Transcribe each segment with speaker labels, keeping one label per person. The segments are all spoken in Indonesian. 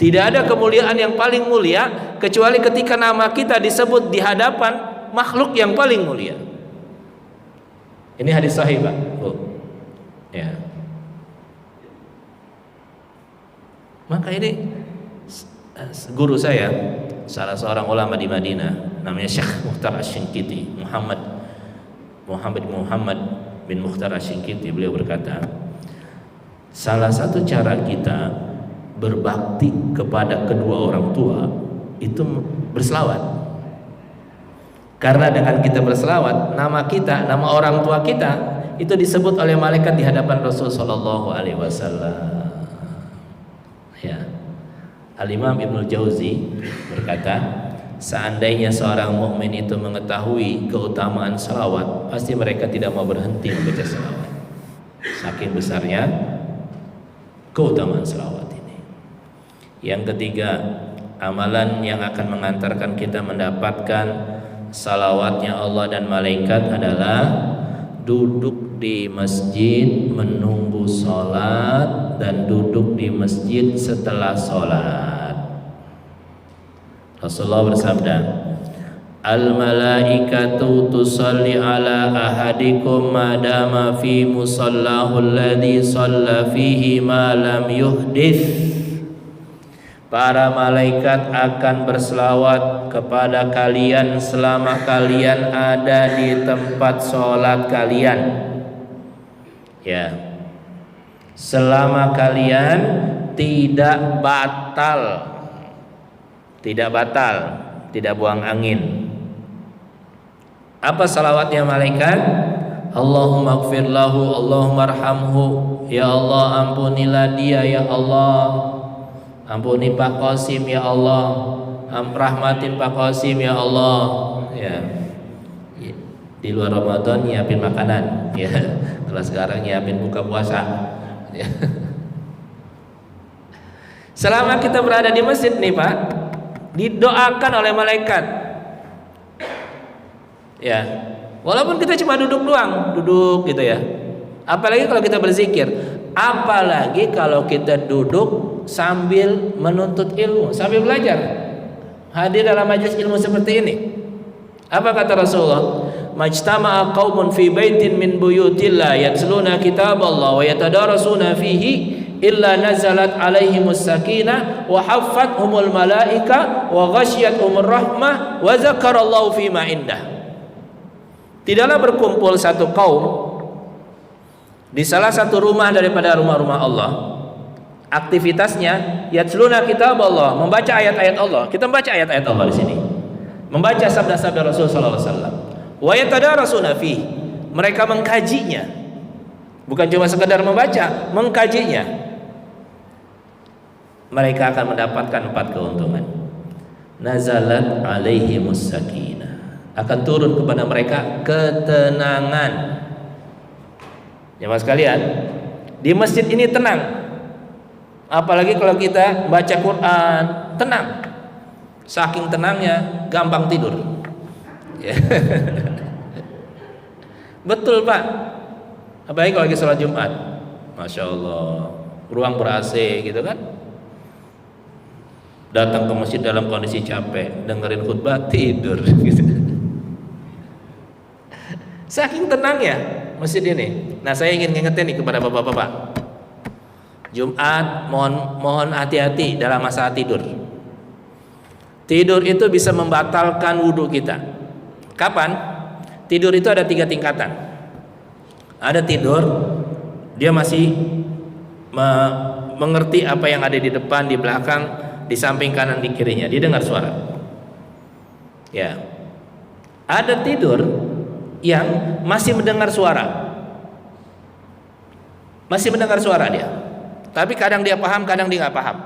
Speaker 1: Tidak ada kemuliaan yang paling mulia kecuali ketika nama kita disebut di hadapan makhluk yang paling mulia. Ini hadis sahih, Pak. Ya. Maka ini guru saya, salah seorang ulama di Madinah, namanya Syekh Mukhtar Asy-Syinkiti, Muhammad bin Mukhtar Asy-Syinkiti. Beliau berkata, salah satu cara kita berbakti kepada kedua orang tua itu berselawat. Karena dengan kita berselawat, nama kita, nama orang tua kita itu disebut oleh malaikat di hadapan Rasul sallallahu alaihi wasallam. Ya. Al-Imam Ibnu Jauzi berkata, seandainya seorang mukmin itu mengetahui keutamaan selawat, pasti mereka tidak mau berhenti membaca selawat. Saking besarnya keutamaan selawat ini. Yang ketiga, amalan yang akan mengantarkan kita mendapatkan salawatnya Allah dan malaikat adalah duduk di masjid menunggu sholat dan duduk di masjid setelah sholat. Rasulullah bersabda, al-malaikatu tusalli ala ahadikum madama fi musallahu alladhi shalla fihi ma lam yuhdith. Para malaikat akan berselawat kepada kalian selama kalian ada di tempat sholat kalian. Ya, selama kalian tidak batal, tidak buang angin. Apa salawatnya malaikat? Allahumma gfir lahu, Allahumma arhamhu. Ya Allah, ampunilah dia, ya Allah. Ampuni Pak Qasim, ya Allah. Rahmatin Pak Qasim, ya Allah. Ya. Di luar Ramadan nyiapin makanan, ya. Kalau sekarang nyiapin buka puasa. Ya. Selama kita berada di masjid nih, Pak, didoakan oleh malaikat. Ya. Walaupun kita cuma duduk doang, duduk gitu ya. Apalagi kalau kita berzikir, apalagi kalau kita duduk sambil menuntut ilmu, sambil belajar, hadir dalam majelis ilmu seperti ini. Apa kata Rasulullah? Majtama'a qaumun fi baitin min buyutillah yatluna kitaballah wa yatadarasuna fihi illa nazalat alaihimus sakinah wa haffathumul malaika wa ghasyiyatuhumur rahmah wa zakarallahu fima indah. Tidaklah berkumpul satu kaum di salah satu rumah daripada rumah-rumah Allah. Aktivitasnya yatluna kitaballah, membaca ayat-ayat Allah. Kita membaca ayat-ayat Allah di sini. Membaca sabda-sabda Rasul sallallahu alaihi wasallam. Wa yatadarasuna fi. Mereka mengkajinya. Bukan cuma sekedar membaca, mengkajinya. Mereka akan mendapatkan 4 keuntungan. Nazalat alaihimus sakinah. Akan turun kepada mereka ketenangan. Jemaah sekalian, di masjid ini tenang. Apalagi kalau kita baca Quran, tenang. Saking tenangnya, gampang tidur. Ya. Betul, Pak. Apalagi kalau lagi sholat Jumat, Masya Allah, ruang ber-AC gitu kan. Datang ke masjid dalam kondisi capek, dengerin khutbah, tidur gitu. Saking tenangnya masjid ini. Nah, saya ingin ngingetin nih kepada bapak-bapak, Jumat mohon hati-hati dalam masalah tidur. Tidur itu bisa membatalkan wudhu kita. Kapan? Tidur itu ada 3 tingkatan. Ada tidur, dia masih mengerti apa yang ada di depan, di belakang, di samping kanan, di kirinya. Dia dengar suara. Ya. Ada tidur yang masih mendengar suara. Masih mendengar suara dia. Tapi kadang dia paham, kadang dia nggak paham.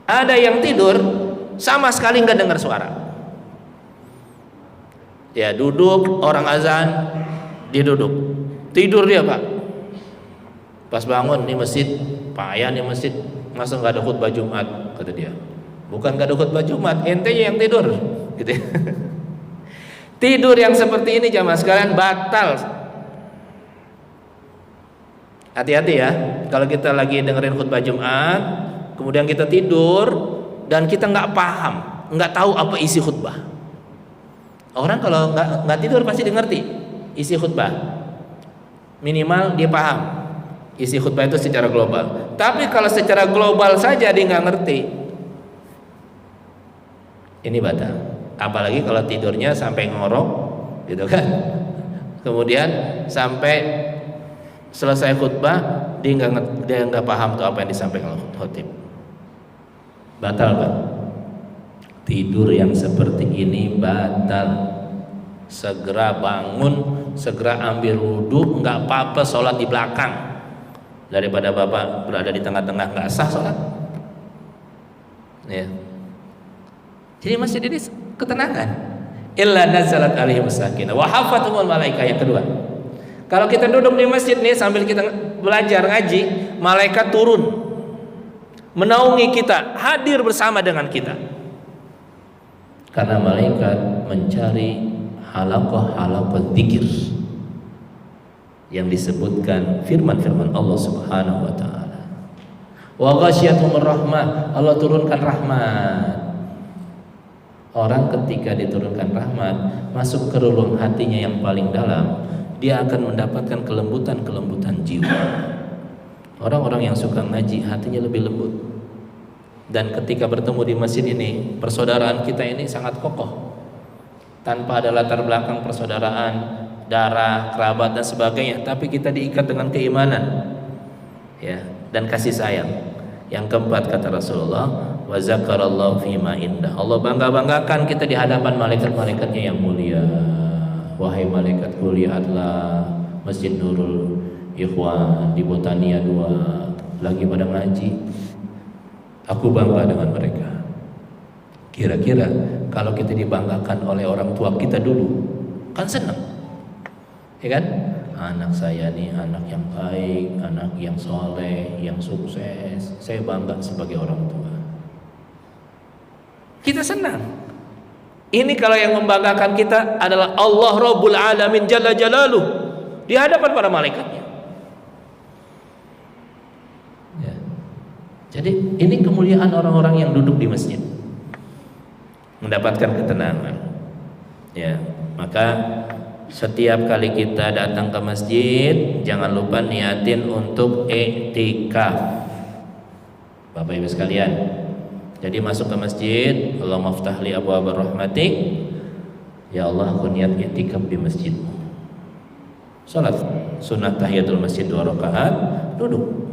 Speaker 1: Ada yang tidur sama sekali nggak dengar suara. Ya, duduk, orang azan, dia duduk, tidur dia, Pak. Pas bangun di masjid, payah di masjid, masa nggak ada khutbah Jumat, kata dia. Bukan nggak ada khutbah Jumat, entenya yang tidur, gitu. Tidur yang seperti ini jamaah sekalian batal. Hati-hati ya, kalau kita lagi dengerin khutbah Jumat, kemudian kita tidur dan kita nggak paham, nggak tahu apa isi khutbah. Orang kalau nggak tidur pasti dia ngerti isi khutbah, minimal dia paham isi khutbah itu secara global. Tapi kalau secara global saja dia nggak ngerti, ini batal. Apalagi kalau tidurnya sampai ngorok, gitu kan? Kemudian sampai selesai khutbah dia nggak paham tuh apa yang disampaikan khotib. Batal kan? Tidur yang seperti ini batal. Segera bangun, segera ambil wudhu, nggak apa-apa sholat di belakang daripada bapak berada di tengah-tengah, nggak sah sholat. Ya. Jadi masjid ini ketenangan. Illa nazalat alaihim sakinah wa hafathumul malaikah. Yang kedua, kalau kita duduk di masjid nih sambil kita belajar ngaji, malaikat turun menaungi kita, hadir bersama dengan kita. Karena malaikat mencari halaqah dzikir yang disebutkan firman-firman Allah Subhanahu wa taala. Wa ghasyiyatuhumur rahmah, Allah turunkan rahmat. Orang ketika diturunkan rahmat, masuk ke relung hatinya yang paling dalam, dia akan mendapatkan kelembutan jiwa. Orang-orang yang suka ngaji hatinya lebih lembut. Dan ketika bertemu di masjid ini, persaudaraan kita ini sangat kokoh. Tanpa ada latar belakang persaudaraan, darah, kerabat dan sebagainya, tapi kita diikat dengan keimanan, ya, dan kasih sayang. Yang keempat kata Rasulullah, wa zakarallahu fima indah. Allah bangga-banggakan kita di hadapan malaikat-malaikatnya yang mulia. Wahai malaikatku, lihatlah Masjid Nurul Ikhwan di Botania 2 lagi pada ngaji. Aku bangga dengan mereka. Kira-kira kalau kita dibanggakan oleh orang tua kita dulu, kan senang, ya kan? Anak saya nih anak yang baik, anak yang soleh, yang sukses. Saya bangga sebagai orang tua. Kita senang. Ini kalau yang membanggakan kita adalah Allah Rabbul Alamin Jalla Jalaluh di hadapan para malaikatnya. Ya. Jadi ini kemuliaan orang-orang yang duduk di masjid, mendapatkan ketenangan. Ya, maka setiap kali kita datang ke masjid, jangan lupa niatin untuk i'tikaf. Bapak Ibu sekalian, jadi masuk ke masjid, Allahumma aftah li abwaaba rahmatik. Ya Allah, aku niat i'tikaf di masjidmu. Salat sunat tahiyatul masjid 2 rakaat, duduk.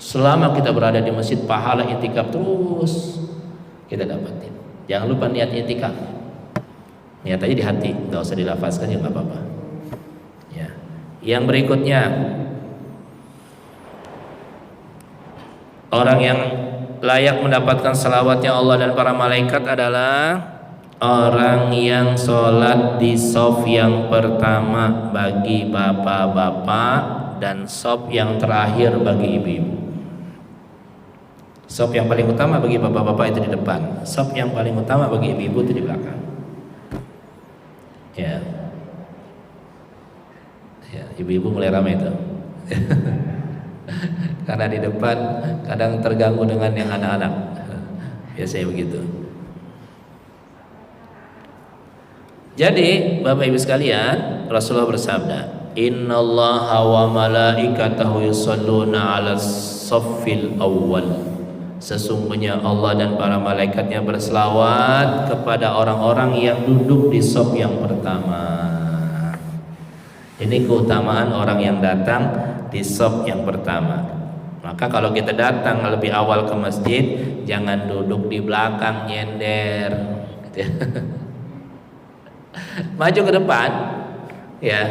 Speaker 1: Selama kita berada di masjid, pahala i'tikaf terus kita dapatin. Jangan lupa niat i'tikaf. Niat aja di hati, nggak usah dilafazkan ya nggak apa-apa. Ya. Yang berikutnya, orang yang layak mendapatkan salawatnya Allah dan para malaikat adalah orang yang sholat di shaf yang pertama bagi bapak-bapak dan shaf yang terakhir bagi ibu-ibu. Shaf yang paling utama bagi bapak-bapak itu di depan, shaf yang paling utama bagi ibu-ibu itu di belakang. Ya, ya, ibu-ibu mulai ramai itu. Karena di depan kadang terganggu dengan yang anak-anak. Biasanya begitu. Jadi Bapak Ibu sekalian, Rasulullah bersabda, innallaha wa malaikatahu yusholluna 'alas shaffil awwal. Sesungguhnya Allah dan para malaikatnya berselawat kepada orang-orang yang duduk di shaf yang pertama. Ini keutamaan orang yang datang di shaf yang pertama. Maka kalau kita datang lebih awal ke masjid, jangan duduk di belakang nyender, gitu ya. Maju ke depan, ya,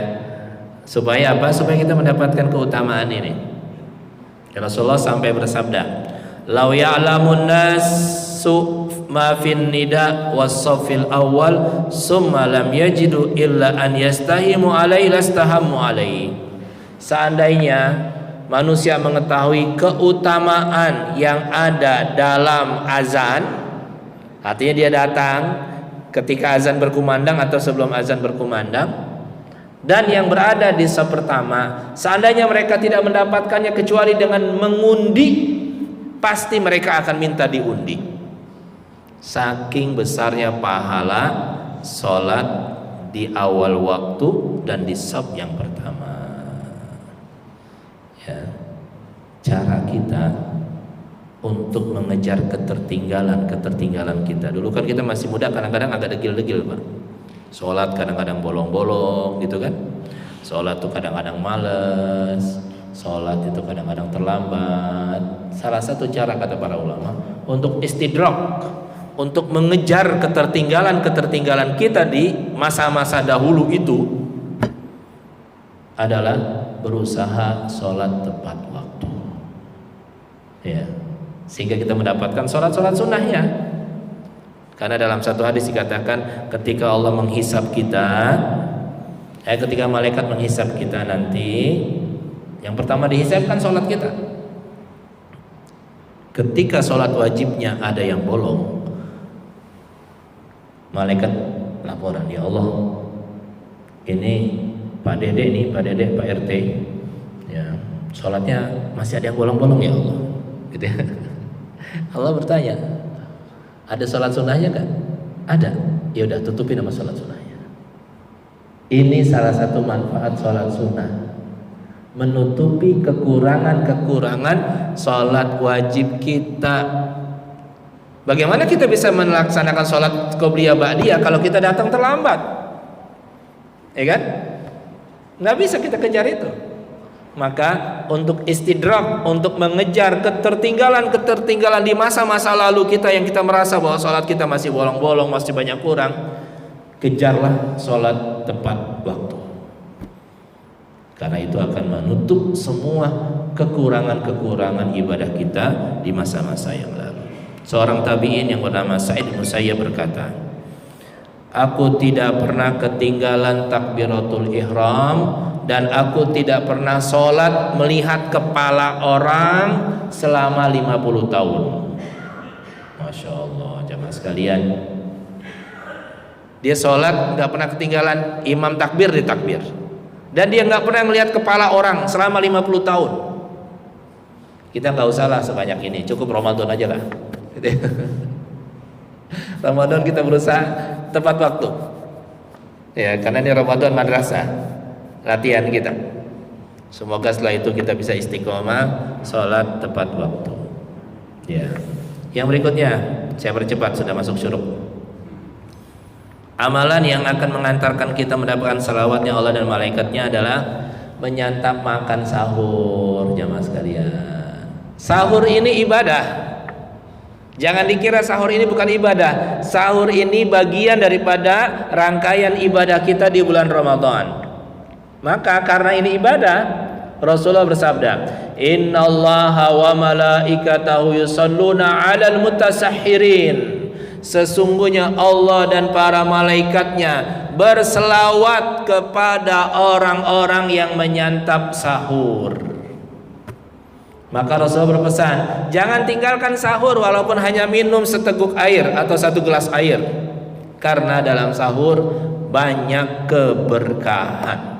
Speaker 1: supaya apa? Supaya kita mendapatkan keutamaan ini. Rasulullah sampai bersabda, "Lau ya'lamun nasu ma fin nida was-saffil awwal summa lam yajidu illa an yastahimu alaihi lastahammu alaihi." Seandainya manusia mengetahui keutamaan yang ada dalam azan, artinya dia datang ketika azan berkumandang atau sebelum azan berkumandang, dan yang berada di shaf pertama, seandainya mereka tidak mendapatkannya kecuali dengan mengundi pasti mereka akan minta diundi. Saking besarnya pahala sholat di awal waktu dan di shaf yang pertama. Ya, cara kita untuk mengejar ketertinggalan kita. Dulu kan kita masih muda, kadang-kadang agak degil-degil, Pak. Sholat kadang-kadang bolong-bolong gitu kan. Sholat tuh kadang-kadang males, sholat itu kadang-kadang terlambat. Salah satu cara kata para ulama untuk istidrak, untuk mengejar ketertinggalan kita di masa-masa dahulu itu adalah berusaha sholat tepat waktu. Ya, sehingga kita mendapatkan sholat sunnahnya. Karena dalam satu hadis dikatakan ketika Allah menghisab kita, ketika malaikat menghisab kita nanti, yang pertama dihisabkan sholat kita. Ketika sholat wajibnya ada yang bolong, malaikat laporan, ya Allah, ini Pak Dede, Pak RT, ya, sholatnya masih ada yang bolong-bolong ya Allah, gitu ya. Allah bertanya, ada sholat sunnahnya kan? Ada. Ya udah, tutupi nama sholat sunnahnya. Ini salah satu manfaat sholat sunnah, menutupi kekurangan sholat wajib kita. Bagaimana kita bisa melaksanakan sholat qobliyah ba'diyah kalau kita datang terlambat? Ya kan? Nggak bisa kita kejar itu. Maka untuk istidrak, untuk mengejar ketertinggalan di masa-masa lalu kita yang kita merasa bahwa sholat kita masih bolong-bolong, masih banyak kurang, kejarlah sholat tepat waktu. Karena itu akan menutup semua kekurangan ibadah kita di masa-masa yang lalu. Seorang tabi'in yang bernama Sa'id bin Musayyab berkata, aku tidak pernah ketinggalan takbiratul ihram dan aku tidak pernah sholat melihat kepala orang selama 50 tahun. Masya Allah, jamaah sekalian, dia sholat nggak pernah ketinggalan imam takbir di takbir, dan dia nggak pernah melihat kepala orang selama 50 tahun. Kita nggak usah lah sebanyak ini, cukup Ramadan aja lah. Ramadan kita berusaha tepat waktu, ya, karena ini Ramadan madrasah, latihan kita. Semoga setelah itu kita bisa istiqomah sholat tepat waktu. Ya, yang berikutnya saya percepat, sudah masuk syuruk. Amalan yang akan mengantarkan kita mendapatkan salawatnya Allah dan malaikatnya adalah menyantap makan sahur. Jamaah sekalian, sahur ini ibadah. Jangan dikira sahur ini bukan ibadah. Sahur ini bagian daripada rangkaian ibadah kita di bulan Ramadan. Maka karena ini ibadah, Rasulullah bersabda, innallaha wa malaikatahu yusholluna 'alal mutasahhirin. Sesungguhnya Allah dan para malaikatnya berselawat kepada orang-orang yang menyantap sahur. Maka Rasulullah berpesan, jangan tinggalkan sahur walaupun hanya minum seteguk air atau satu gelas air, karena dalam sahur banyak keberkahan.